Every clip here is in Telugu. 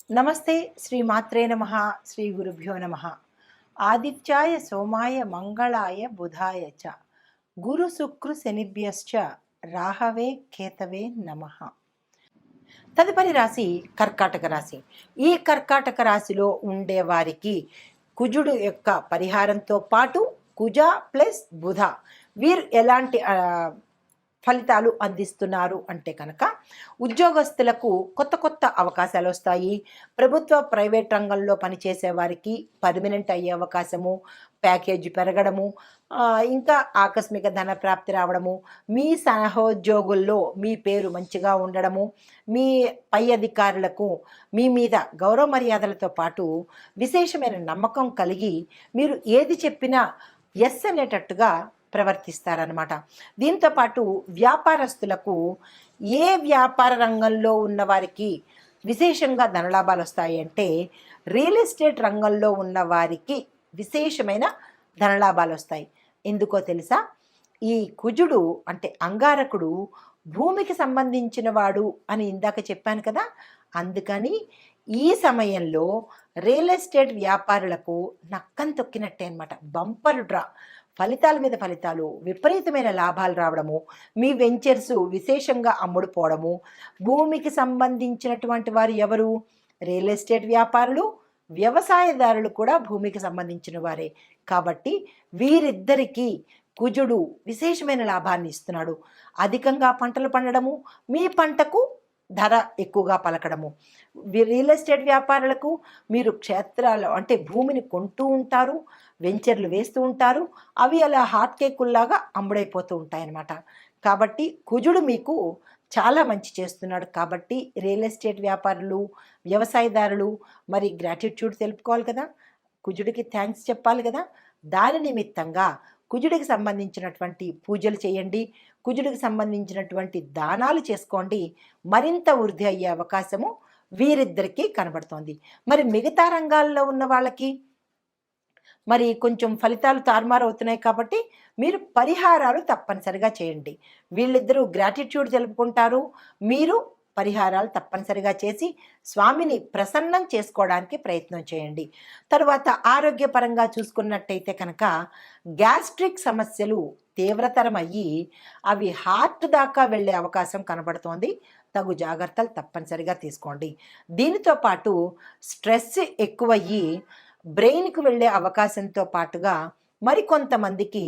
నమస్తే. శ్రీ మాత్రే నమః. శ్రీ గురుభ్యో నమః. ఆదిత్యాయ సోమాయ మంగళాయ బుధాయ చ గురు శుక్ర శనిభ్యశ్చ రాహవే కేతవే నమః. తదుపరి రాశి కర్కాటక రాశి. ఈ కర్కాటక రాశిలో ఉండే వారికి కుజుడు యొక్క పరిహారంతో పాటు కుజ ప్లస్ బుధ వీరు ఎలాంటి ఫలితాలు అందిస్తున్నారు అంటే కనుక ఉద్యోగస్తులకు కొత్త కొత్త అవకాశాలు వస్తాయి. ప్రభుత్వ ప్రైవేట్ రంగంలో పనిచేసే వారికి పర్మనెంట్ అయ్యే అవకాశము, ప్యాకేజీ పెరగడము, ఇంకా ఆకస్మిక ధన ప్రాప్తి రావడము, మీ సహోద్యోగుల్లో మీ పేరు మంచిగా ఉండడము, మీ పై అధికారులకు మీ మీద గౌరవ మర్యాదలతో పాటు విశేషమైన నమ్మకం కలిగి మీరు ఏది చెప్పినా ఎస్ అనేటట్టుగా ప్రవర్తిస్తారనమాట. దీంతోపాటు వ్యాపారస్తులకు ఏ వ్యాపార రంగంలో ఉన్న వారికి విశేషంగా ధనలాభాలు వస్తాయి అంటే రియల్ ఎస్టేట్ రంగంలో ఉన్న వారికి విశేషమైన ధనలాభాలు వస్తాయి. ఎందుకో తెలుసా? ఈ కుజుడు అంటే అంగారకుడు భూమికి సంబంధించిన వాడు అని ఇందాక చెప్పాను కదా. అందుకని ఈ సమయంలో రియల్ ఎస్టేట్ వ్యాపారులకు నక్కం తొక్కినట్టే అనమాట. బంపర్ డ్రా, ఫలితాల మీద ఫలితాలు, విపరీతమైన లాభాలు రావడము, మీ వెంచర్స్ విశేషంగా అమ్ముడుపోవడము. భూమికి సంబంధించినటువంటి వారు ఎవరు? రియల్ ఎస్టేట్ వ్యాపారులు, వ్యవసాయదారులు కూడా భూమికి సంబంధించిన వారే. కాబట్టి వీరిద్దరికీ కుజుడు విశేషమైన లాభాన్ని ఇస్తున్నాడు. అధికంగా పంటలు పండడము, మీ పంటకు ధర ఎక్కువగా పలకడము. రియల్ ఎస్టేట్ వ్యాపారులకు మీరు క్షేత్రాలు అంటే భూమిని కొంటూ ఉంటారు, వెంచర్లు వేస్తూ ఉంటారు, అవి అలా హాట్ కేకుల్లాగా అమ్ముడైపోతూ ఉంటాయన్నమాట. కాబట్టి కుజుడు మీకు చాలా మంచి చేస్తున్నాడు. కాబట్టి రియల్ ఎస్టేట్ వ్యాపారులు, వ్యవసాయదారులు మరి గ్రాటిట్యూడ్ తెలుపుకోవాలి కదా, కుజుడికి థ్యాంక్స్ చెప్పాలి కదా. దాని నిమిత్తంగా కుజుడికి సంబంధించినటువంటి పూజలు చేయండి, కుజుడికి సంబంధించినటువంటి దానాలు చేసుకోండి. మరింత వృద్ధి అయ్యే అవకాశము వీరిద్దరికీ కనబడుతోంది. మరి మిగతా రంగాల్లో ఉన్న వాళ్ళకి మరి కొంచెం ఫలితాలు తారుమారు అవుతున్నాయి. కాబట్టి మీరు పరిహారాలు తప్పనిసరిగా చేయండి. వీళ్ళిద్దరూ గ్రాటిట్యూడ్ తెలుపుకుంటారు, మీరు పరిహారాలు తప్పనిసరిగా చేసి స్వామిని ప్రసన్నం చేసుకోవడానికి ప్రయత్నం చేయండి. తరువాత ఆరోగ్యపరంగా చూసుకున్నట్టయితే కనుక గ్యాస్ట్రిక్ సమస్యలు తీవ్రతరం అయ్యి అవి హార్ట్ దాకా వెళ్ళే అవకాశం కనబడుతోంది. తగు జాగ్రత్తలు తప్పనిసరిగా తీసుకోండి. దీనితో పాటు స్ట్రెస్ ఎక్కువయ్యి బ్రెయిన్కు వెళ్ళే అవకాశంతో పాటుగా మరికొంతమందికి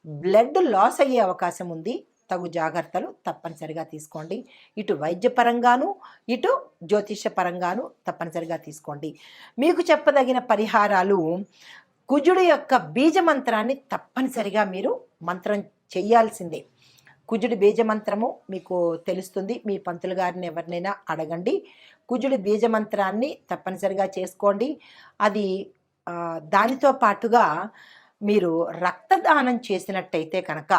బ్లడ్ లాస్ అయ్యే అవకాశం ఉంది. తగు జాగ్రత్తలు తప్పనిసరిగా తీసుకోండి. ఇటు వైద్యపరంగాను ఇటు జ్యోతిషపరంగాను తప్పనిసరిగా తీసుకోండి. మీకు చెప్పదగిన పరిహారాలు కుజుడు యొక్క బీజమంత్రాన్ని తప్పనిసరిగా మీరు మంత్రం చెయ్యాల్సిందే. కుజుడి బీజమంత్రము మీకు తెలుస్తుంది. మీ పంతులు గారిని ఎవరినైనా అడగండి. కుజుడి బీజమంత్రాన్ని తప్పనిసరిగా చేసుకోండి. అది దానితో పాటుగా మీరు రక్తదానం చేసినట్టయితే కనుక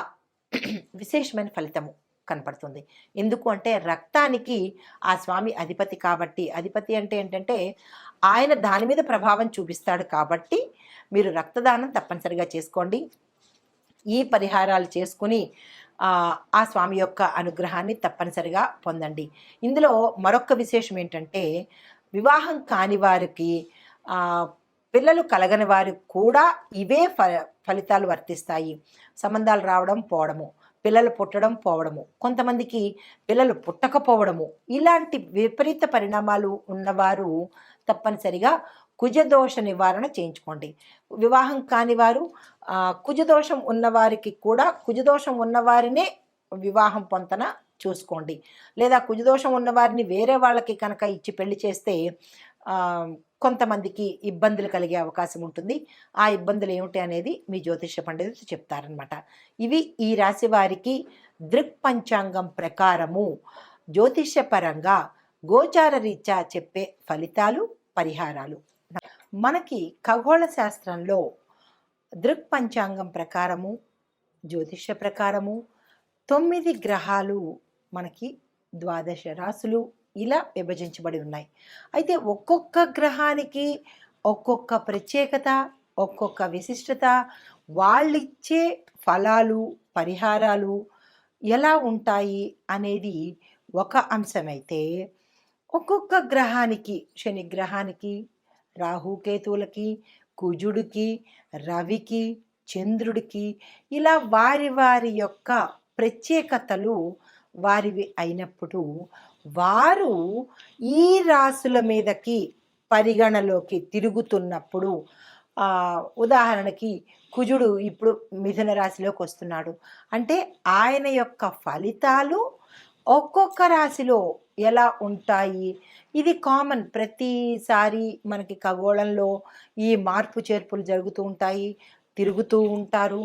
విశేషమైన ఫలితము కనపడుతుంది. ఎందుకు అంటే రక్తానికి ఆ స్వామి అధిపతి కాబట్టి, అధిపతి అంటే ఏంటంటే ఆయన దాని మీద ప్రభావం చూపిస్తాడు. కాబట్టి మీరు రక్తదానం తప్పనిసరిగా చేసుకోండి. ఈ పరిహారాలు చేసుకుని ఆ స్వామి యొక్క అనుగ్రహాన్ని తప్పనిసరిగా పొందండి. ఇందులో మరొక విశేషం ఏంటంటే వివాహం కాని వారికి, పిల్లలు కలగని వారికి కూడా ఇవే ఫలితాలు వర్తిస్తాయి. సంబంధాలు రావడం పోవడము, పిల్లలు పుట్టడం పోవడము, కొంతమందికి పిల్లలు పుట్టకపోవడము, ఇలాంటి విపరీత పరిణామాలు ఉన్నవారు తప్పనిసరిగా కుజదోష నివారణ చేయించుకోండి. వివాహం కాని వారు, కుజదోషం ఉన్నవారికి కూడా కుజదోషం ఉన్నవారినే వివాహం పొంతన చూసుకోండి. లేదా కుజదోషం ఉన్నవారిని వేరే వాళ్ళకి కనుక ఇచ్చి పెళ్లి చేస్తే కొంతమందికి ఇబ్బందులు కలిగే అవకాశం ఉంటుంది. ఆ ఇబ్బందులు ఏమిటి అనేది మీ జ్యోతిష పండితులు చెప్తారనమాట. ఇవి ఈ రాశి వారికి దృక్పంచాంగం ప్రకారము జ్యోతిషపరంగా గోచార రీత్యా చెప్పే ఫలితాలు, పరిహారాలు. మనకి ఖగోళ శాస్త్రంలో దృక్పంచాంగం ప్రకారము, జ్యోతిష ప్రకారము 9 గ్రహాలు మనకి 12 రాశులు ఇలా విభజించబడి ఉన్నాయి. అయితే ఒక్కొక్క గ్రహానికి ఒక్కొక్క ప్రత్యేకత, ఒక్కొక్క విశిష్టత, వాళ్ళిచ్చే ఫలాలు, పరిహారాలు ఎలా ఉంటాయి అనేది ఒక అంశమైతే, ఒక్కొక్క గ్రహానికి, శని గ్రహానికి, రాహుకేతువులకి, కుజుడికి, రవికి, చంద్రుడికి ఇలా వారి వారి యొక్క ప్రత్యేకతలు వారివి అయినప్పుడు వారు ఈ రాసుల మీదకి పరిగణలోకి తిరుగుతున్నప్పుడు ఉదాహరణకి కుజుడు ఇప్పుడు మిథున రాశిలోకి వస్తున్నాడు అంటే ఆయన యొక్క ఫలితాలు ఒక్కొక్క రాశిలో ఎలా ఉంటాయి? ఇది కామన్. ప్రతిసారి మనకి ఖగోళంలో ఈ మార్పు చేర్పులు జరుగుతూ ఉంటాయి. తిరుగుతూ ఉంటారు.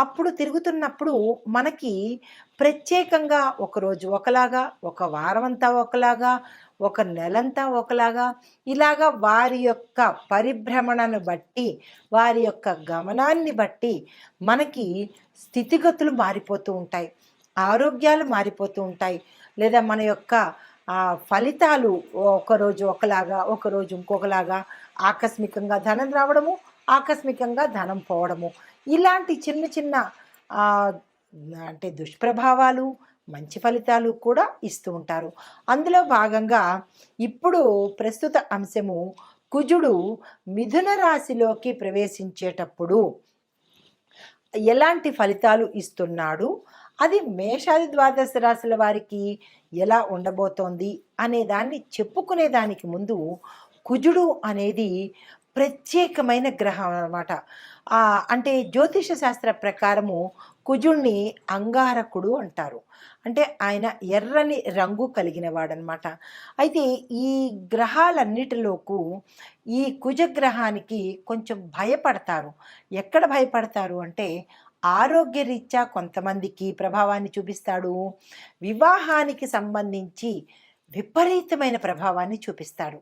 అప్పుడు తిరుగుతున్నప్పుడు మనకి ప్రత్యేకంగా ఒకరోజు ఒకలాగా, ఒక వారమంతా ఒకలాగా, ఒక నెలంతా ఒకలాగా ఇలాగా వారి యొక్క పరిభ్రమణను బట్టి, వారి యొక్క గమనాన్ని బట్టి మనకి స్థితిగతులు మారిపోతూ ఉంటాయి. ఆరోగ్యాలు మారిపోతూ ఉంటాయి. లేదా మన యొక్క ఫలితాలు ఒకరోజు ఒకలాగా, ఒకరోజు ఇంకొకలాగా ఆకస్మికంగా ధనం రావడము, ఆకస్మికంగా ధనం పోవడము. ఇలాంటి చిన్న చిన్న అంటే దుష్ప్రభావాలు, మంచి ఫలితాలు కూడా ఇస్తూ ఉంటారు. అందులో భాగంగా ఇప్పుడు ప్రస్తుత అంశము కుజుడు మిథున రాశిలోకి ప్రవేశించేటప్పుడు ఎలాంటి ఫలితాలు ఇస్తున్నాడు, అది మేషాది ద్వాదశ రాశుల వారికి ఎలా ఉండబోతోంది అనే దాన్ని చెప్పుకునే దానికి ముందు కుజుడు అనేది ప్రత్యేకమైన గ్రహం అన్నమాట. అంటే జ్యోతిష శాస్త్ర ప్రకారము కుజుణ్ణి అంగారకుడు అంటారు. అంటే ఆయన ఎర్రని రంగు కలిగిన వాడనమాట. అయితే ఈ గ్రహాలన్నిటిలోకు ఈ కుజగ్రహానికి కొంచెం భయపడతారు. ఎక్కడ భయపడతారు అంటే ఆరోగ్యరీత్యా కొంతమందికి ప్రభావాన్ని చూపిస్తాడు. వివాహానికి సంబంధించి విపరీతమైన ప్రభావాన్ని చూపిస్తాడు.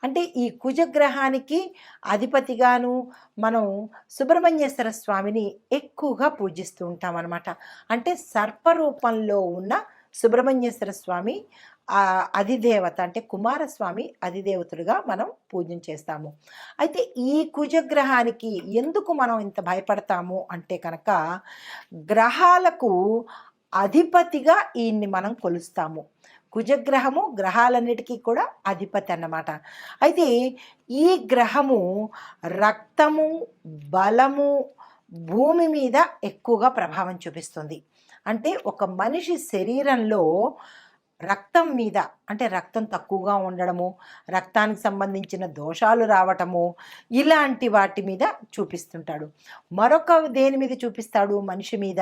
అంటే ఈ కుజగ్రహానికి అధిపతిగాను మనం సుబ్రహ్మణ్యేశ్వర స్వామిని ఎక్కువగా పూజిస్తూ ఉంటాం అన్నమాట. అంటే సర్పరూపంలో ఉన్న సుబ్రహ్మణ్యేశ్వర స్వామి అధిదేవత, అంటే కుమారస్వామి అధిదేవతలుగా మనం పూజన చేస్తాము. అయితే ఈ కుజగ్రహానికి ఎందుకు మనం ఇంత భయపడతాము అంటే కనుక గ్రహాలకు అధిపతిగా ఈయన్ని మనం కొలుస్తాము. కుజగ్రహము గ్రహాలన్నిటికీ కూడా అధిపతి అన్నమాట. అయితే ఈ గ్రహము రక్తము, బలము, భూమి మీద ఎక్కువగా ప్రభావం చూపిస్తుంది. అంటే ఒక మనిషి శరీరంలో రక్తం మీద, అంటే రక్తం తక్కువగా ఉండడము, రక్తానికి సంబంధించిన దోషాలు రావటము, ఇలాంటి వాటి మీద చూపిస్తుంటాడు. మరొక దేని మీద చూపిస్తాడు మనిషి మీద?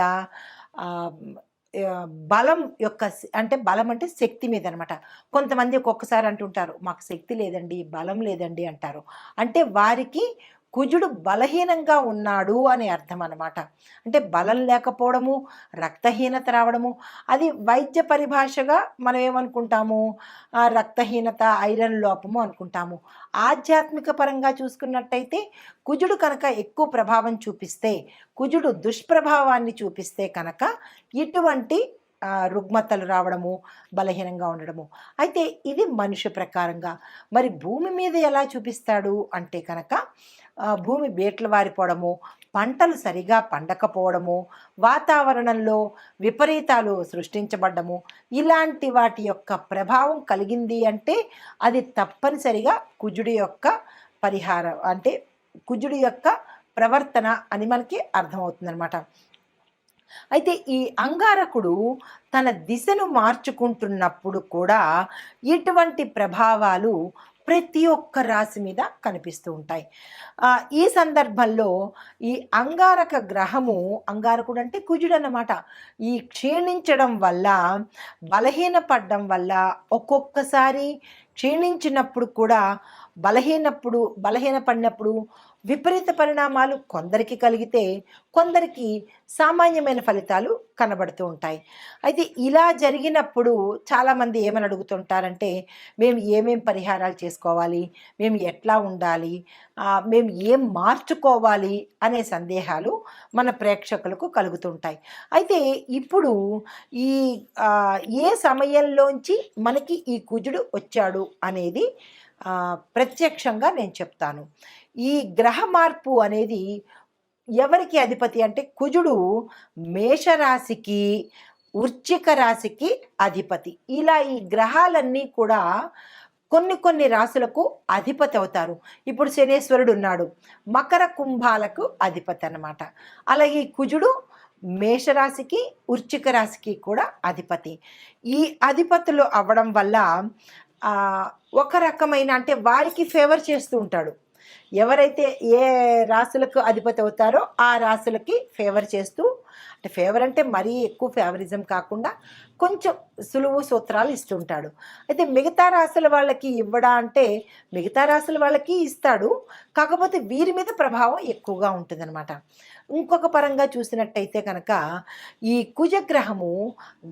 బలం యొక్క, అంటే బలం అంటే శక్తి మీద అనమాట. కొంతమంది ఒక్కొక్కసారి అంటుంటారు మాకు శక్తి లేదండి, బలం లేదండి అంటారు. అంటే వారికి కుజుడు బలహీనంగా ఉన్నాడు అని అర్థం అన్నమాట. అంటే బలం లేకపోవడము, రక్తహీనత రావడము, అది వైద్య పరిభాషగా మనం ఏమనుకుంటాము, రక్తహీనత, ఐరన్ లోపము అనుకుంటాము. ఆధ్యాత్మిక పరంగా చూసుకున్నట్టయితే కుజుడు కనుక ఎక్కువ ప్రభావం చూపిస్తే, కుజుడు దుష్ప్రభావాన్ని చూపిస్తే కనుక ఇటువంటి రుగ్మతలు రావడము, బలహీనంగా ఉండడము. అయితే ఇది మనిషి ప్రకారంగా. మరి భూమి మీద ఎలా చూపిస్తాడు అంటే కనుక భూమి బేట్లు వారిపోవడము, పంటలు సరిగా పండకపోవడము, వాతావరణంలో విపరీతాలు సృష్టించబడ్డము, ఇలాంటి వాటి యొక్క ప్రభావం కలిగింది అంటే అది తప్పనిసరిగా కుజుడి యొక్క పరిహారం, అంటే కుజుడి యొక్క ప్రవర్తన అని మనకి అర్థమవుతుందన్నమాట. అయితే ఈ అంగారకుడు తన దిశను మార్చుకుంటున్నప్పుడు కూడా ఇటువంటి ప్రభావాలు ప్రతి ఒక్క రాశి మీద కనిపిస్తూ ఉంటాయి. ఈ సందర్భంలో ఈ అంగారక గ్రహము, అంగారకుడు అంటే కుజుడు అన్నమాట, ఈ క్షీణించడం వల్ల, బలహీనపడడం వల్ల, ఒక్కొక్కసారి క్షీణించినప్పుడు కూడా బలహీనపడినప్పుడు విపరీత పరిణామాలు కొందరికి కలిగితే కొందరికి సామాన్యమైన ఫలితాలు కనబడుతూ ఉంటాయి. అయితే ఇలా జరిగినప్పుడు చాలామంది ఏమని అడుగుతుంటారంటే మేము ఏమేం పరిహారాలు చేసుకోవాలి, మేము ఎట్లా ఉండాలి, మేము ఏం మార్చుకోవాలి అనే సందేహాలు మన ప్రేక్షకులకు కలుగుతుంటాయి. అయితే ఇప్పుడు ఈ ఏ సమయంలోంచి మనకి ఈ కుజుడు వచ్చాడు అనేది ప్రత్యక్షంగా నేను చెప్తాను. ఈ గ్రహ మార్పు అనేది ఎవరికి అధిపతి అంటే కుజుడు మేషరాశికి, వృశ్చిక రాశికి అధిపతి. ఇలా ఈ గ్రహాలన్నీ కూడా కొన్ని కొన్ని రాశులకు అధిపతి అవుతారు. ఇప్పుడు శనేశ్వరుడు ఉన్నాడు, మకర కుంభాలకు అధిపతి అన్నమాట. అలాగే కుజుడు మేషరాశికి వృశ్చిక రాశికి కూడా అధిపతి. ఈ అధిపతులు అవ్వడం వల్ల ఒక రకమైన అంటే వారికి ఫేవర్ చేస్తూ ఉంటాడు. ఎవరైతే ఏ రాశులకు అధిపతి అవుతారో ఆ రాశులకి ఫేవర్ చేస్తూ, అంటే ఫేవర్ అంటే మరీ ఎక్కువ ఫేవరిజం కాకుండా కొంచెం సులువు సూత్రాలు ఇస్తుంటాడు. అయితే మిగతా రాశుల వాళ్ళకి ఇవ్వడా అంటే మిగతా రాశుల వాళ్ళకి ఇస్తాడు, కాకపోతే వీరి మీద ప్రభావం ఎక్కువగా ఉంటుందన్నమాట. ఇంకొక పరంగా చూసినట్టయితే కనుక ఈ కుజగ్రహము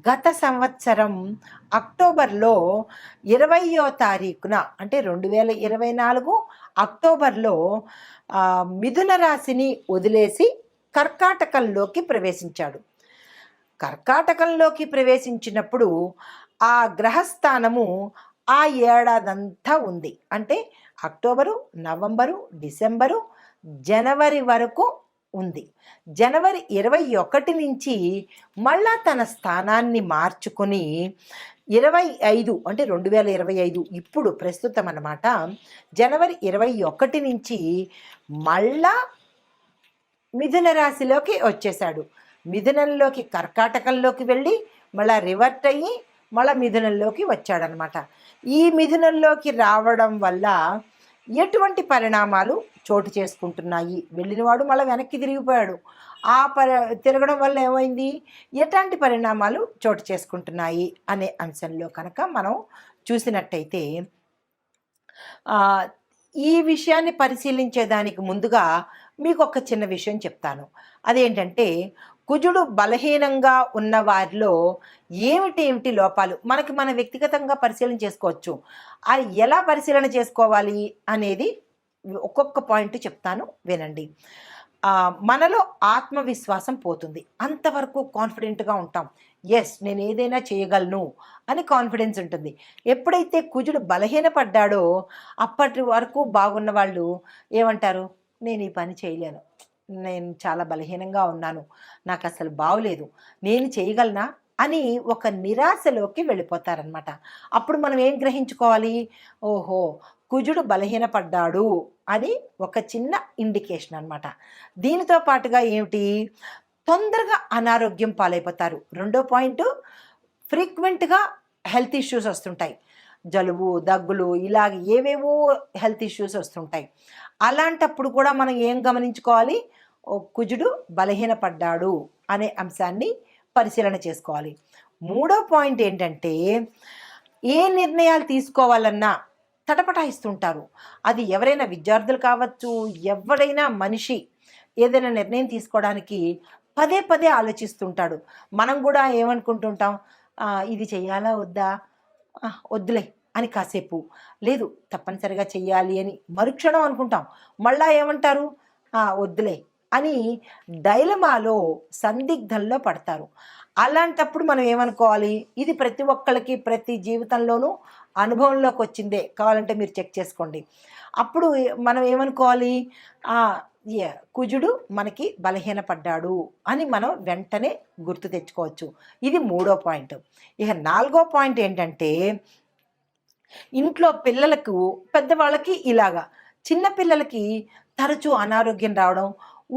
గత సంవత్సరం అక్టోబర్లో 20వ తారీఖున అంటే 2024 అక్టోబర్లో మిథున రాశిని వదిలేసి కర్కాటకంలోకి ప్రవేశించాడు. కర్కాటకంలోకి ప్రవేశించినప్పుడు ఆ గ్రహస్థానము ఆ ఏడాదంతా ఉంది. అంటే అక్టోబరు, నవంబరు, డిసెంబరు, జనవరి వరకు ఉంది. జనవరి 21 నుంచి మళ్ళా తన స్థానాన్ని మార్చుకొని 25 అంటే 2025 ఇప్పుడు ప్రస్తుతం అన్నమాట. జనవరి 21 నుంచి మళ్ళా మిథున రాశిలోకి వచ్చేసాడు. మిథునంలోకి కర్కాటకంలోకి వెళ్ళి మళ్ళా రివర్ట్ అయ్యి మళ్ళీ మిథునంలోకి వచ్చాడనమాట. ఈ మిథునంలోకి రావడం వల్ల ఎటువంటి పరిణామాలు చోటు చేసుకుంటున్నాయి? వెళ్ళినవాడు మళ్ళీ వెనక్కి తిరిగిపోయాడు. ఆ తిరగడం వల్ల ఏమైంది, ఎట్లాంటి పరిణామాలు చోటు చేసుకుంటున్నాయి అనే అంశంలో కనుక మనం చూసినట్టయితే ఈ విషయాన్ని పరిశీలించేదానికి ముందుగా మీకు ఒక చిన్న విషయం చెప్తాను. అదేంటంటే కుజుడు బలహీనంగా ఉన్న వారిలో ఏమిటి లోపాలు మనకి మన వ్యక్తిగతంగా పరిశీలన చేసుకోవచ్చు. అది ఎలా పరిశీలన చేసుకోవాలి అనేది ఒక్కొక్క పాయింట్ చెప్తాను, వినండి. మనలో ఆత్మవిశ్వాసం పోతుంది. అంతవరకు కాన్ఫిడెంట్గా ఉంటాం. ఎస్, నేను ఏదైనా చేయగలను అని కాన్ఫిడెన్స్ ఉంటుంది. ఎప్పుడైతే కుజుడు బలహీనపడ్డాడో అప్పటి వరకు బాగున్న వాళ్ళు ఏమంటారు, నేను ఈ పని చేయలేను, నేను చాలా బలహీనంగా ఉన్నాను, నాకు అసలు బాగోలేదు, నేను చేయగలనా అని ఒక నిరాశలోకి వెళ్ళిపోతారనమాట. అప్పుడు మనం ఏం గ్రహించుకోవాలి, ఓహో కుజుడు బలహీనపడ్డాడు అని ఒక చిన్న ఇండికేషన్ అనమాట. దీనితో పాటుగా ఏమిటి, తొందరగా అనారోగ్యం పాలైపోతారు. రెండో పాయింట్, ఫ్రీక్వెంట్గా హెల్త్ ఇష్యూస్ వస్తుంటాయి. జలుబు, దగ్గులు, ఇలాగ ఏవేవో హెల్త్ ఇష్యూస్ వస్తుంటాయి. అలాంటప్పుడు కూడా మనం ఏం గమనించుకోవాలి, కుజుడు బలహీనపడ్డాడు అనే అంశాన్ని పరిశీలన చేసుకోవాలి. మూడో పాయింట్ ఏంటంటే, ఏ నిర్ణయాలు తీసుకోవాలన్నా తటపటాయిస్తుంటారు. అది ఎవరైనా విద్యార్థులు కావచ్చు, ఎవరైనా మనిషి ఏదైనా నిర్ణయం తీసుకోవడానికి పదే పదే ఆలోచిస్తుంటాడు. మనం కూడా ఏమనుకుంటుంటాం, ఇది చెయ్యాలా వద్దా, వద్దులే అని కాసేపు, లేదు తప్పనిసరిగా చెయ్యాలి అని మరుక్షణం అనుకుంటాం. మళ్ళా ఏమంటారు, వద్దులే అని డైలమాలో సందిగ్ధంలో పడతారు. అలాంటప్పుడు మనం ఏమనుకోవాలి, ఇది ప్రతి ఒక్కరికి ప్రతి జీవితంలోనూ అనుభవంలోకి వచ్చిందే, కావాలంటే మీరు చెక్ చేసుకోండి. అప్పుడు మనం ఏమనుకోవాలి, కుజుడు మనకి బలహీనపడ్డాడు అని మనం వెంటనే గుర్తు తెచ్చుకోవచ్చు. ఇది మూడో పాయింట్. ఇక నాలుగో పాయింట్ ఏంటంటే, ఇంట్లో పిల్లలకు పెద్దవాళ్ళకి ఇలాగా, చిన్న పిల్లలకి తరచూ అనారోగ్యం రావడం,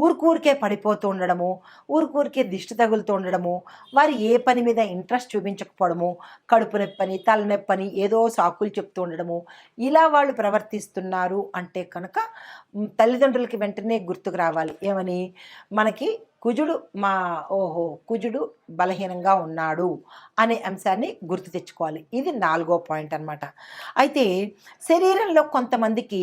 ఊరికే పడిపోతూ ఉండడము, ఊరికే దిష్టి తగులుతూ ఉండడము, వారు ఏ పని మీద ఇంట్రెస్ట్ చూపించకపోవడము, కడుపు నొప్పని తలనొప్పని ఏదో సాకులు చెప్తూ ఉండడము, ఇలా వాళ్ళు ప్రవర్తిస్తున్నారు అంటే కనుక తల్లిదండ్రులకి వెంటనే గుర్తుకు రావాలి, ఏమని, మనకి కుజుడు కుజుడు బలహీనంగా ఉన్నాడు అనే అంశాన్ని గుర్తు తెచ్చుకోవాలి. ఇది నాలుగో పాయింట్ అన్నమాట. అయితే శరీరంలో కొంతమందికి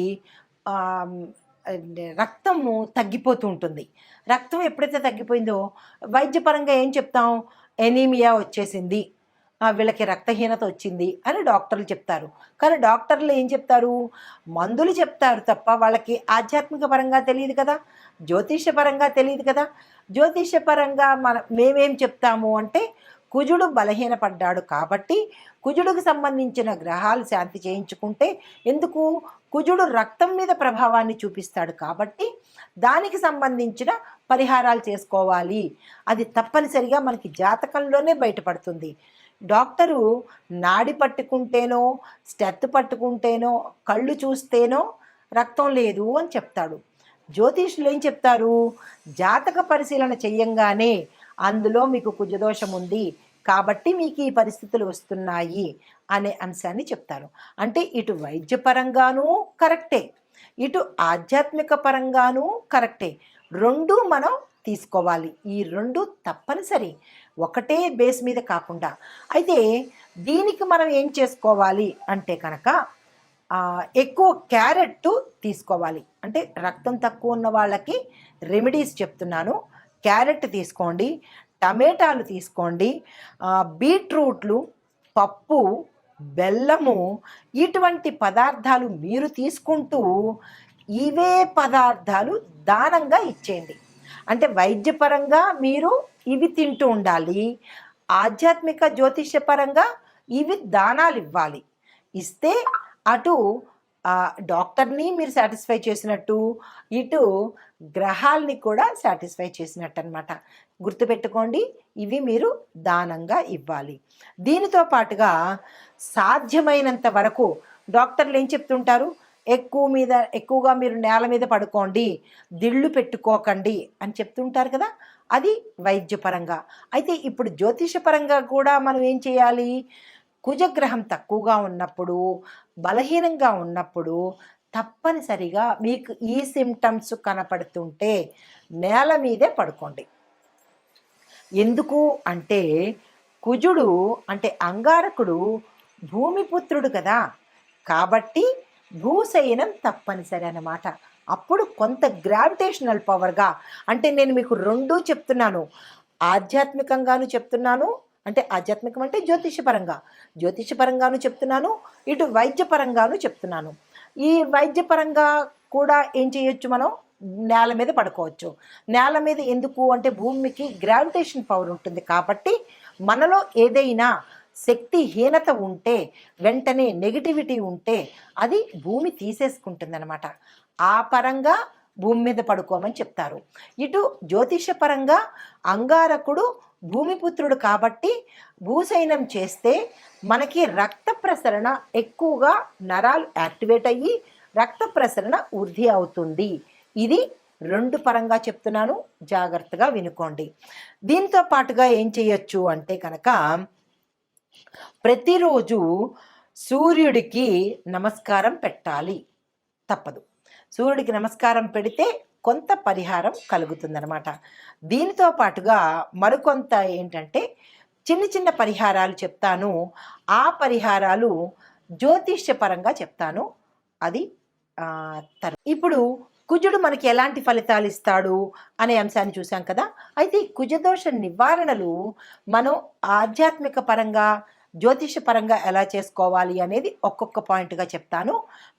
రక్తము తగ్గిపోతూ ఉంటుంది. రక్తం ఎప్పుడైతే తగ్గిపోయిందో వైద్యపరంగా ఏం చెప్తాం, ఎనీమియా వచ్చేసింది, వీళ్ళకి రక్తహీనత వచ్చింది అని డాక్టర్లు చెప్తారు. కానీ డాక్టర్లు ఏం చెప్తారు, మందులు చెప్తారు తప్ప వాళ్ళకి ఆధ్యాత్మిక పరంగా తెలియదు కదా, జ్యోతిషపరంగా తెలియదు కదా. జ్యోతిషపరంగా మేమేం చెప్తాము అంటే, కుజుడు బలహీనపడ్డాడు కాబట్టి కుజుడికి సంబంధించిన గ్రహాలు శాంతి చేయించుకుంటే, ఎందుకు, కుజుడు రక్తం మీద ప్రభావాన్ని చూపిస్తాడు కాబట్టి దానికి సంబంధించిన పరిహారాలు చేసుకోవాలి. అది తప్పనిసరిగా మనకి జాతకంలోనే బయటపడుతుంది. డాక్టరు నాడి పట్టుకుంటేనో, స్టెత్ పట్టుకుంటేనో, కళ్ళు చూస్తేనో రక్తం లేదు అని చెప్తాడు. జ్యోతిష్యులు ఏం చెప్తారు? జాతక పరిశీలన చెయ్యంగానే అందులో మీకు కుజదోషం ఉంది కాబట్టి మీకు ఈ పరిస్థితులు వస్తున్నాయి అనే అంశాన్ని చెప్తారు. అంటే ఇటు వైద్యపరంగానూ కరెక్టే, ఇటు ఆధ్యాత్మిక పరంగానూ కరెక్టే. రెండూ మనం తీసుకోవాలి. ఈ రెండు తప్పనిసరి, ఒకటే బేస్ మీద కాకుండా. అయితే దీనికి మనం ఏం చేసుకోవాలి అంటే కనుక ఎక్కువ క్యారెట్ తీసుకోవాలి. అంటే రక్తం తక్కువ ఉన్న వాళ్ళకి రెమెడీస్ చెప్తున్నాను. క్యారెట్ తీసుకోండి, టమాటాలు తీసుకోండి, బీట్రూట్లు, పప్పు, బెల్లము, ఇటువంటి పదార్థాలు మీరు తీసుకుంటూ ఇవే పదార్థాలు దానంగా ఇచ్చేయండి. అంటే వైద్యపరంగా మీరు ఇవి తింటూ ఉండాలి, ఆధ్యాత్మిక జ్యోతిష్యపరంగా ఇవి దానాలు ఇవ్వాలి. ఇస్తే అటు డాక్టర్ని మీరు సాటిస్ఫై చేసినట్టు, ఇటు గ్రహాల్ని కూడా సాటిస్ఫై చేసినట్టు అనమాట. గుర్తుపెట్టుకోండి, ఇవి మీరు దానంగా ఇవ్వాలి. దీనితో పాటుగా సాధ్యమైనంత వరకు డాక్టర్లు ఏం చెప్తుంటారు? ఎక్కువగా మీరు నేల మీద పడుకోండి, దిళ్ళు పెట్టుకోకండి అని చెప్తుంటారు కదా. అది వైద్యపరంగా. అయితే ఇప్పుడు జ్యోతిషపరంగా కూడా మనం ఏం చేయాలి? కుజగ్రహం తక్కువగా ఉన్నప్పుడు, బలహీనంగా ఉన్నప్పుడు తప్పనిసరిగా మీకు ఈ సిమ్టమ్స్ కనపడుతుంటే నేల మీదే పడుకోండి. ఎందుకు అంటే కుజుడు అంటే అంగారకుడు భూమిపుత్రుడు కదా, కాబట్టి భూశయనం తప్పనిసరి అన్నమాట. అప్పుడు కొంత గ్రావిటేషనల్ పవర్గా, అంటే నేను మీకు రెండూ చెప్తున్నాను, ఆధ్యాత్మికంగాను చెప్తున్నాను, అంటే ఆధ్యాత్మికం అంటే జ్యోతిషపరంగాను చెప్తున్నాను, ఇటు వైద్యపరంగాను చెప్తున్నాను. ఈ వైద్యపరంగా కూడా ఏం చేయొచ్చు? మనం నేల మీద పడుకోవచ్చు. నేల మీద ఎందుకు అంటే భూమికి గ్రావిటేషన్ పవర్ ఉంటుంది కాబట్టి మనలో ఏదైనా శక్తిహీనత ఉంటే, వెంటనే నెగిటివిటీ ఉంటే అది భూమి తీసేసుకుంటుందన్నమాట. ఆ పరంగా భూమి మీద పడుకోమని చెప్తారు. ఇటు జ్యోతిషపరంగా అంగారకుడు భూమిపుత్రుడు కాబట్టి భూశయనం చేస్తే మనకి రక్త ప్రసరణ ఎక్కువగా, నరాలు యాక్టివేట్ అయ్యి రక్త ప్రసరణ వృద్ధి అవుతుంది. ఇది రెండు పరంగా చెప్తున్నాను, జాగ్రత్తగా వినుకోండి. దీంతో పాటుగా ఏం చేయొచ్చు అంటే కనుక ప్రతిరోజు సూర్యుడికి నమస్కారం పెట్టాలి, తప్పదు. సూర్యుడికి నమస్కారం పెడితే కొంత పరిహారం కలుగుతుందన్నమాట. దీనితో పాటుగా మరికొంత ఏంటంటే చిన్న చిన్న పరిహారాలు చెప్తాను. ఆ పరిహారాలు జ్యోతిష్యపరంగా చెప్తాను. అది ఇప్పుడు కుజుడు మనకి ఎలాంటి ఫలితాలు ఇస్తాడు అనే అంశాన్ని చూసాం కదా. అయితే ఈ కుజదోష నివారణలు మనం ఆధ్యాత్మిక పరంగా, జ్యోతిష పరంగా ఎలా చేసుకోవాలి అనేది ఒక్కొక్క పాయింట్గా చెప్తాను.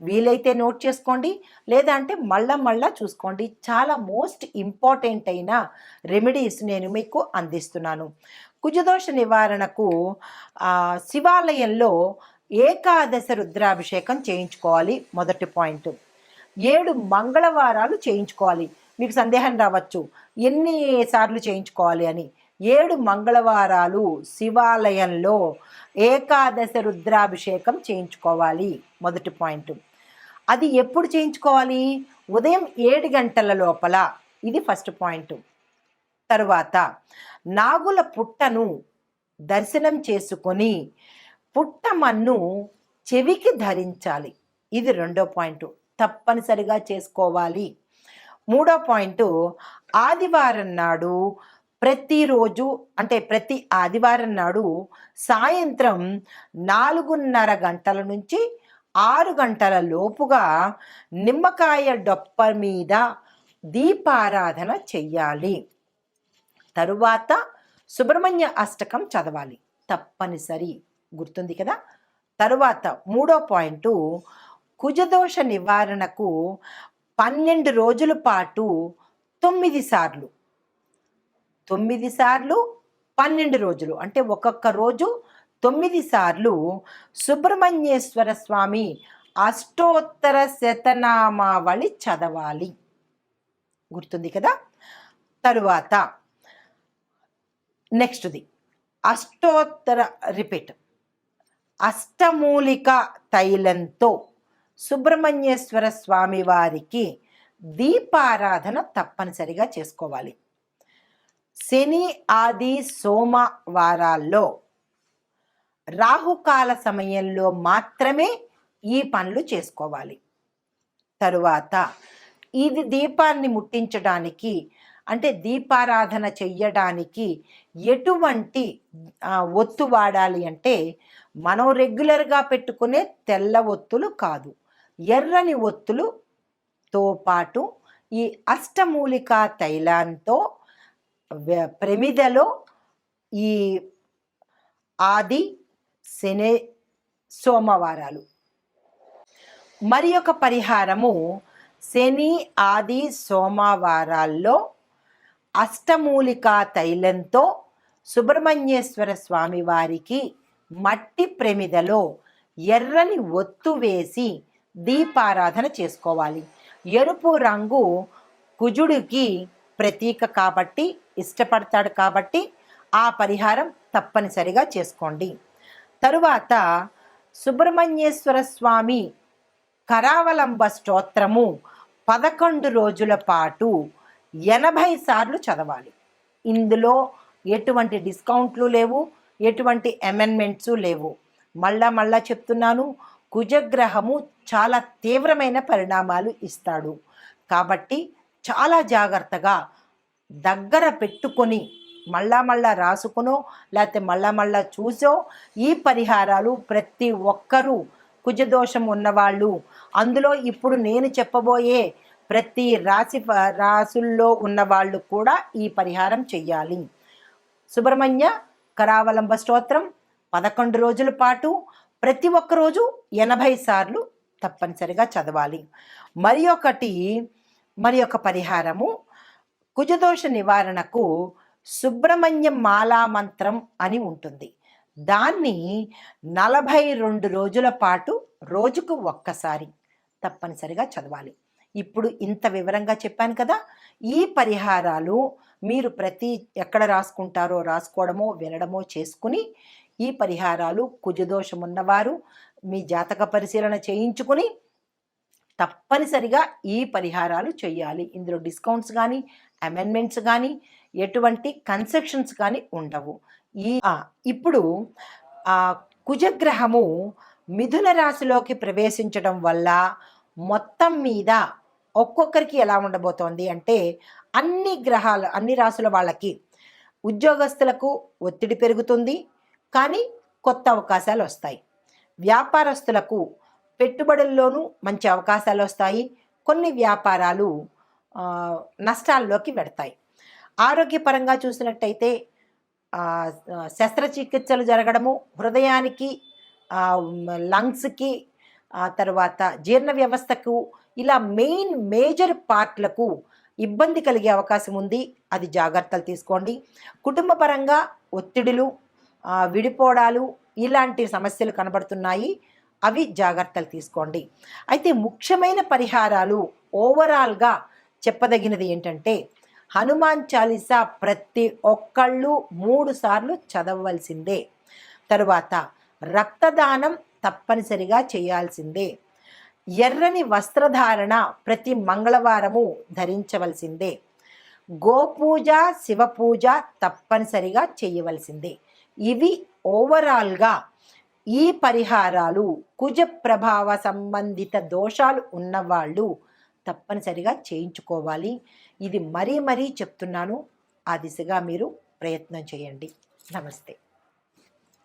వీలైతే నోట్ చేసుకోండి, లేదా అంటే మళ్ళా చూసుకోండి. చాలా మోస్ట్ ఇంపార్టెంట్ అయిన రెమెడీస్ నేను మీకు అందిస్తున్నాను. కుజదోష నివారణకు శివాలయంలో ఏకాదశ రుద్రాభిషేకం చేయించుకోవాలి. మొదటి పాయింట్. 7 మంగళవారాలు చేయించుకోవాలి. మీకు సందేహం రావచ్చు, ఎన్నిసార్లు చేయించుకోవాలి అని. 7 మంగళవారాలు శివాలయంలో ఏకాదశ రుద్రాభిషేకం చేయించుకోవాలి. మొదటి పాయింట్. అది ఎప్పుడు చేయించుకోవాలి? ఉదయం 7 గంటల లోపల. ఇది ఫస్ట్ పాయింట్. తరువాత నాగుల పుట్టను దర్శనం చేసుకొని పుట్టమన్ను చెవికి ధరించాలి. ఇది రెండో పాయింట్, తప్పనిసరిగా చేసుకోవాలి. మూడో పాయింట్, ఆదివారం నాడు ప్రతిరోజు అంటే ప్రతి ఆదివారం నాడు సాయంత్రం 4:30 గంటల నుంచి 6 గంటల లోపుగా నిమ్మకాయ డొప్ప మీద దీపారాధన చెయ్యాలి. తరువాత సుబ్రహ్మణ్య అష్టకం చదవాలి, తప్పనిసరి. గుర్తుంది కదా. తరువాత మూడో పాయింట్, కుజదోష నివారణకు 12 రోజుల పాటు 9 సార్లు 12 రోజులు అంటే ఒక్కొక్క రోజు 9 సార్లు సుబ్రహ్మణ్యేశ్వర స్వామి అష్టోత్తర శతనామావళి చదవాలి. గుర్తుంది కదా. తరువాత నెక్స్ట్ది అష్టోత్తర రిపీట్ అష్టమూలిక తైలంతో సుబ్రహ్మణ్యేశ్వర స్వామి వారికి దీపారాధన తప్పనిసరిగా చేసుకోవాలి. శని ఆది సోమవారాల్లో రాహుకాల సమయంలో మాత్రమే ఈ పనులు చేసుకోవాలి. తరువాత ఇది దీపాన్ని ముట్టించడానికి అంటే దీపారాధన చెయ్యడానికి ఎటువంటి ఒత్తు వాడాలి అంటే మనం రెగ్యులర్గా పెట్టుకునే తెల్ల ఒత్తులు కాదు, ఎర్రని ఒత్తులుతో పాటు ఈ అష్టమూలికా తైలంతో ప్రమిదలో ఈ ఆది శని సోమవారాలు. మరి ఒక పరిహారము, శని ఆది సోమవారాల్లో అష్టమూలికా తైలంతో సుబ్రహ్మణ్యేశ్వర స్వామి వారికి మట్టి ప్రమిదలో ఎర్రని ఒత్తు వేసి దీపారాధన చేసుకోవాలి. ఎరుపు రంగు కుజుడికి ప్రతీక కాబట్టి, ఇష్టపడతాడు కాబట్టి ఆ పరిహారం తప్పనిసరిగా చేసుకోండి. తరువాత సుబ్రహ్మణ్యేశ్వర స్వామి కరావలంబ స్తోత్రము 11 రోజుల పాటు 80 సార్లు చదవాలి. ఇందులో ఎటువంటి డిస్కౌంట్లు లేవు, ఎటువంటి అమెండ్మెంట్స్ లేవు. మళ్ళా చెప్తున్నాను, కుజగ్రహము చాలా తీవ్రమైన పరిణామాలు ఇస్తాడు కాబట్టి చాలా జాగ్రత్తగా దగ్గర పెట్టుకొని మళ్ళా రాసుకునో లేకపోతే మళ్ళా చూసో ఈ పరిహారాలు ప్రతి ఒక్కరూ, కుజదోషం ఉన్నవాళ్ళు, అందులో ఇప్పుడు నేను చెప్పబోయే ప్రతి రాసుల్లో ఉన్నవాళ్ళు కూడా ఈ పరిహారం చెయ్యాలి. సుబ్రహ్మణ్య కరావలంబ స్తోత్రం 11 రోజుల పాటు ప్రతి ఒక్క రోజు 80 సార్లు తప్పనిసరిగా చదవాలి. మరి ఒక పరిహారము, కుజదోష నివారణకు సుబ్రహ్మణ్య మాలా మంత్రం అని ఉంటుంది. దాన్ని 42 రోజుల పాటు రోజుకు ఒక్కసారి తప్పనిసరిగా చదవాలి. ఇప్పుడు ఇంత వివరంగా చెప్పాను కదా, ఈ పరిహారాలు మీరు ఎక్కడ రాసుకుంటారో రాసుకోవడమో వినడమో చేసుకుని ఈ పరిహారాలు కుజదోషం ఉన్నవారు మీ జాతక పరిశీలన చేయించుకుని తప్పనిసరిగా ఈ పరిహారాలు చేయాలి. ఇందులో డిస్కౌంట్స్ కానీ అమెండ్మెంట్స్ కానీ ఎటువంటి కన్సెషన్స్ కానీ ఉండవు. ఇప్పుడు కుజగ్రహము మిథున రాశిలోకి ప్రవేశించడం వల్ల మొత్తం మీద ఒక్కొక్కరికి ఎలా ఉండబోతోంది అంటే, అన్ని రాశుల వాళ్ళకి, ఉద్యోగస్తులకు ఒత్తిడి పెరుగుతుంది కానీ కొత్త అవకాశాలు వస్తాయి. వ్యాపారస్తులకు పెట్టుబడుల్లోనూ మంచి అవకాశాలు వస్తాయి. కొన్ని వ్యాపారాలు నష్టాల్లోకి వెడతాయి. ఆరోగ్యపరంగా చూసినట్టయితే శస్త్రచికిత్సలు జరగడము, హృదయానికి, లంగ్స్కి, తర్వాత జీర్ణ వ్యవస్థకు, ఇలా మేజర్ పార్ట్లకు ఇబ్బంది కలిగే అవకాశం ఉంది. అది జాగ్రత్తలు తీసుకోండి. కుటుంబ పరంగా ఒత్తిడులు, విడిపోవడాలు ఇలాంటి సమస్యలు కనబడుతున్నాయి. అవి జాగ్రత్తలు తీసుకోండి. అయితే ముఖ్యమైన పరిహారాలు ఓవరాల్గా చెప్పదగినది ఏంటంటే, హనుమాన్ చాలీసా ప్రతి ఒక్కళ్ళు 3 సార్లు చదవవలసిందే. తరువాత రక్తదానం తప్పనిసరిగా చేయాల్సిందే. ఎర్రని వస్త్రధారణ ప్రతి మంగళవారము ధరించవలసిందే. గోపూజ, శివపూజ తప్పనిసరిగా చేయవలసిందే. ఇవి ఓవరాల్గా ఈ పరిహారాలు కుజ ప్రభావ సంబంధిత దోషాలు ఉన్నవాళ్ళు తప్పనిసరిగా చేయించుకోవాలి. ఇది మరీ చెప్తున్నాను. ఆ దిశగా మీరు ప్రయత్నం చేయండి. నమస్తే.